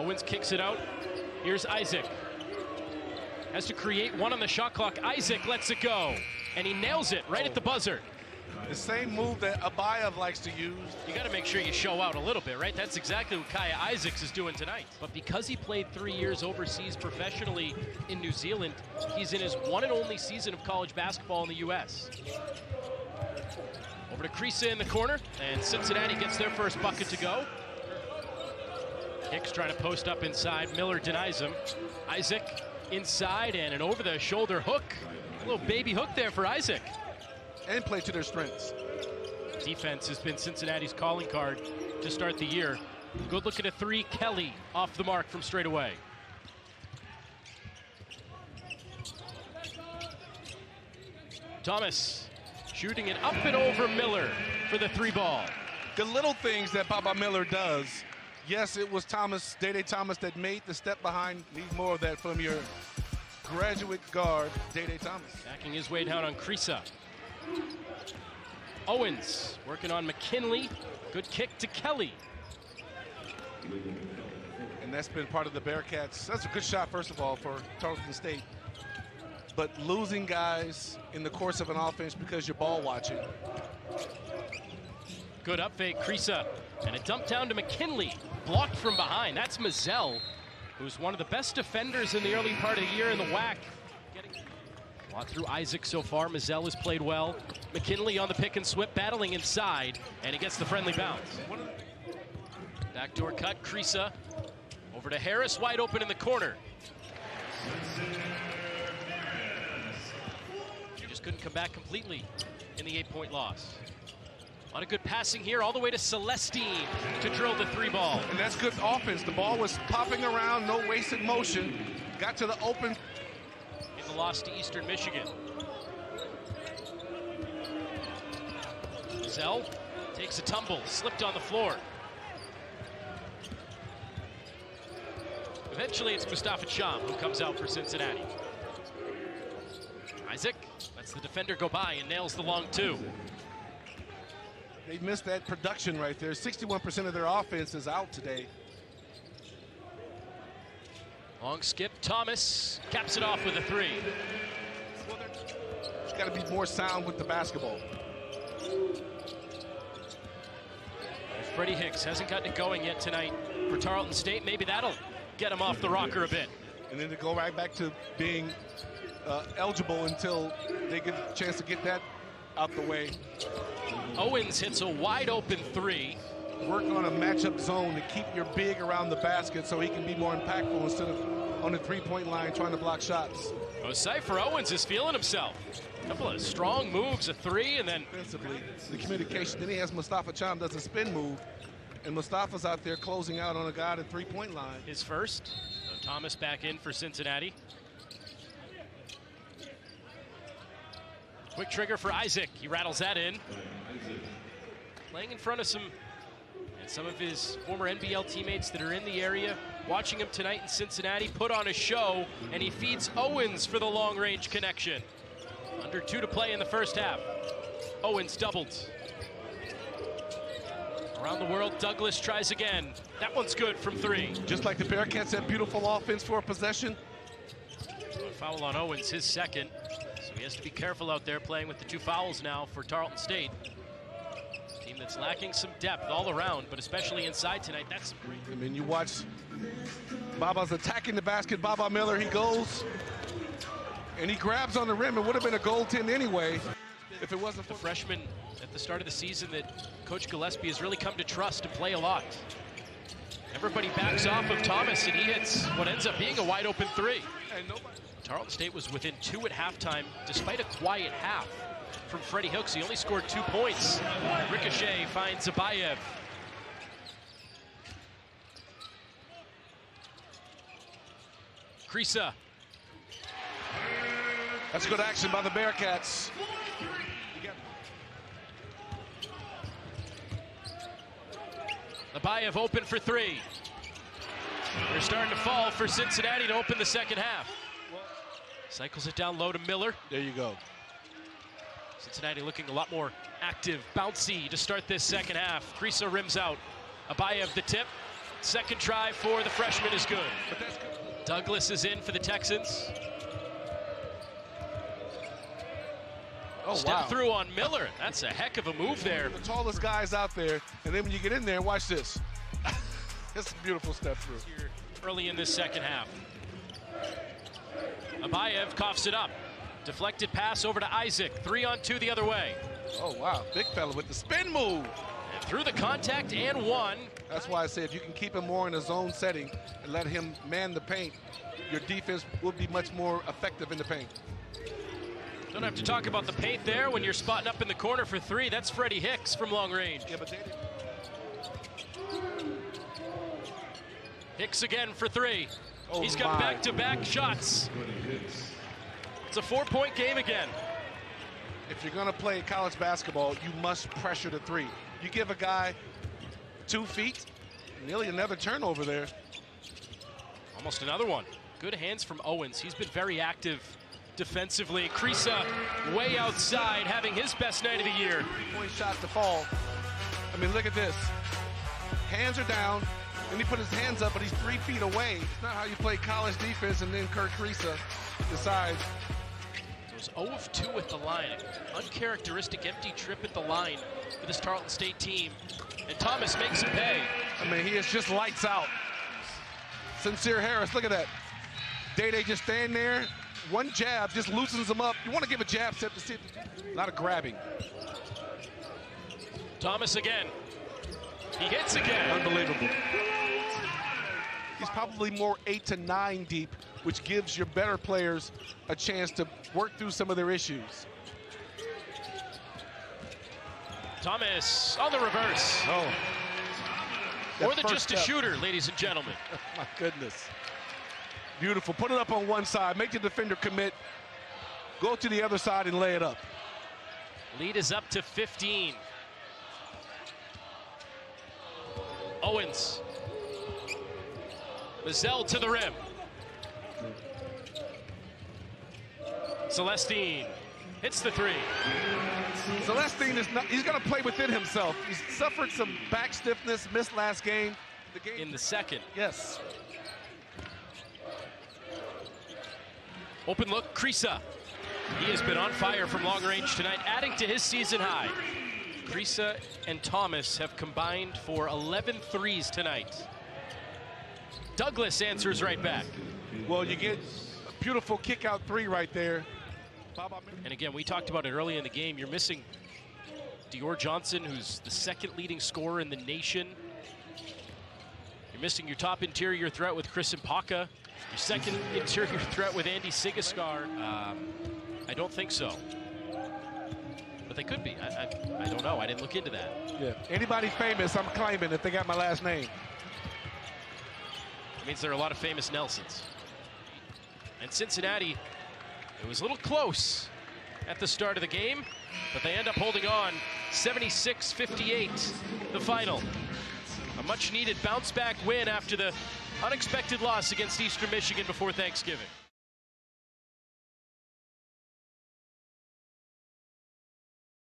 Owens kicks it out. Here's Isaac. Has to create one on the shot clock. Isaac lets it go, and he nails it right at the buzzer. The same move that Abayev likes to use. You got to make sure you show out a little bit, right? That's exactly what Kaya Isaacs is doing tonight. But because he played 3 years overseas professionally in New Zealand, he's in his one and only season of college basketball in the U.S. Over to Krisa in the corner, and Cincinnati gets their first bucket to go. Hicks trying to post up inside. Miller denies him. Isaac inside, and an over-the-shoulder hook. A little baby hook there for Isaac. And play to their strengths. Defense has been Cincinnati's calling card to start the year. Good look at a three. Kelly off the mark from straight away. Thomas shooting it up and over Miller for the three ball. The little things that Baba Miller does. Yes, it was Thomas, Day Thomas, that made the step behind. Need more of that from your graduate guard, Day Thomas. Backing his way down on Krisa. Owens working on McKinley. Good kick to Kelly. And that's been part of the Bearcats. That's a good shot, first of all, for Tarleton State. But losing guys in the course of an offense because you're ball watching. Good up fake, Krisa. And a dump down to McKinley. Blocked from behind. That's Mazzell, who's one of the best defenders in the early part of the year in the WAC. A lot through Isaac so far. Mazzell has played well. McKinley on the pick and swip, battling inside, and he gets the friendly bounce. Backdoor cut, Krisa. Over to Harris, wide open in the corner. He just couldn't come back completely in the 8-point loss. A lot of good passing here, all the way to Celestine to drill the three ball. And that's good offense. The ball was popping around, no wasted motion. Got to the open. In the loss to Eastern Michigan. Zell takes a tumble, slipped on the floor. Eventually it's Mustafa Cham who comes out for Cincinnati. Isaac lets the defender go by and nails the long two. They missed that production right there. 61% of their offense is out today. Long skip, Thomas caps it off with a three. It's got to be more sound with the basketball. Freddie Hicks hasn't gotten it going yet tonight for Tarleton State. Maybe that'll get him off the rocker a bit. And then to go right back to being eligible until they get a chance to get that out the way. Owens hits a wide open three. Work on a matchup zone to keep your big around the basket so he can be more impactful instead of on the three-point line trying to block shots. Cypher Owens is feeling himself. A couple of strong moves, a three, and then defensively, the communication. Then he has Mustafa Cham, does a spin move, and Mustafa's out there closing out on a guy at the three-point line. His first. So Thomas back in for Cincinnati. Quick trigger for Isaac. He rattles that in. Playing in front of some of his former NBL teammates that are in the area, watching him tonight in Cincinnati, put on a show, and he feeds Owens for the long-range connection. Under 2 to play in the first half. Owens doubled. Around the world, Douglas tries again. That one's good from 3. Just like the Bearcats have beautiful offense for a possession. A foul on Owens, his second. So he has to be careful out there playing with the 2 fouls now for Tarleton State. Team that's lacking some depth all around, but especially inside tonight. That's great. I mean, you watch Baba's attacking the basket. Baba Miller, he goes, and he grabs on the rim. It would have been a goaltend anyway if it wasn't for the freshman at the start of the season that Coach Gillespie has really come to trust and play a lot. Everybody backs off of Thomas, and he hits what ends up being a wide open 3. Tarleton State was within 2 at halftime, despite a quiet half from Freddie Hicks. He only scored 2 points. Ricochet finds Abayev. Krisa. That's good action by the Bearcats. Abayev open for 3. They're starting to fall for Cincinnati to open the second half. Cycles it down low to Miller. There you go. Cincinnati looking a lot more active, bouncy to start this second half. Krisa rims out. Abayev the tip. Second try for the freshman is good. Douglas is in for the Texans. Oh, Step wow. through on Miller. That's a heck of a move there. The tallest guys out there, and then when you get in there, watch this. It's a beautiful step through. Here early in this second half. Abayev coughs it up. Deflected pass over to Isaac. 3-on-2 the other way. Oh, wow. Big fella with the spin move. And through the contact and one. That's why I say if you can keep him more in a zone setting and let him man the paint, your defense will be much more effective in the paint. Don't have to talk about the paint there when you're spotting up in the corner for three. That's Freddie Hicks from long range. Yeah, but Hicks again for three. Oh, he's got back-to-back shots. It's a 4-point game again. if you're going to play college basketball, you must pressure the three. You give a guy 2 feet, nearly another turnover there. Almost another one. Good hands from Owens. He's been very active defensively. Krisa way outside, having his best night of the year. 3-point shot to fall. I mean, look at this. Hands are down. Then he put his hands up, but he's 3 feet away. It's not how you play college defense, and then Kirk Krisa decides. It was 0 of 2 at the line. Uncharacteristic empty trip at the line for this Tarleton State team. And Thomas makes him pay. I mean, he is just lights out. Sincere Harris, look at that. Day just stand there. One jab just loosens him up. You want to give a jab step to see a lot of grabbing. Thomas again. He hits again. Unbelievable. He's probably more 8 to 9 deep, which gives your better players a chance to work through some of their issues. Thomas on the reverse. Oh. More than just a shooter, ladies and gentlemen. My goodness. Beautiful. Put it up on one side. Make the defender commit. Go to the other side and lay it up. Lead is up to 15. Owens. Mazzell to the rim. Celestine hits the three. Celestine is not, he's going to play within himself. He's suffered some back stiffness, missed last game. In the second. Yes. Open look, Krisa. He has been on fire from long range tonight, adding to his season high. Krisa and Thomas have combined for 11 threes tonight. Douglas answers right back. Well, you get a beautiful kick out three right there. And again, we talked about it early in the game. You're missing Dior Johnson, who's the second leading scorer in the nation. You're missing your top interior threat with Chris Mpaka. Your second interior threat with Andy Sigaskar. I don't think so. But they could be. I don't know. I didn't look into that. Yeah. Anybody famous, I'm claiming if they got my last name. It means there are a lot of famous Nelsons. And Cincinnati, it was a little close at the start of the game, but they end up holding on 76-58, the final. A much-needed bounce-back win after the unexpected loss against Eastern Michigan before Thanksgiving.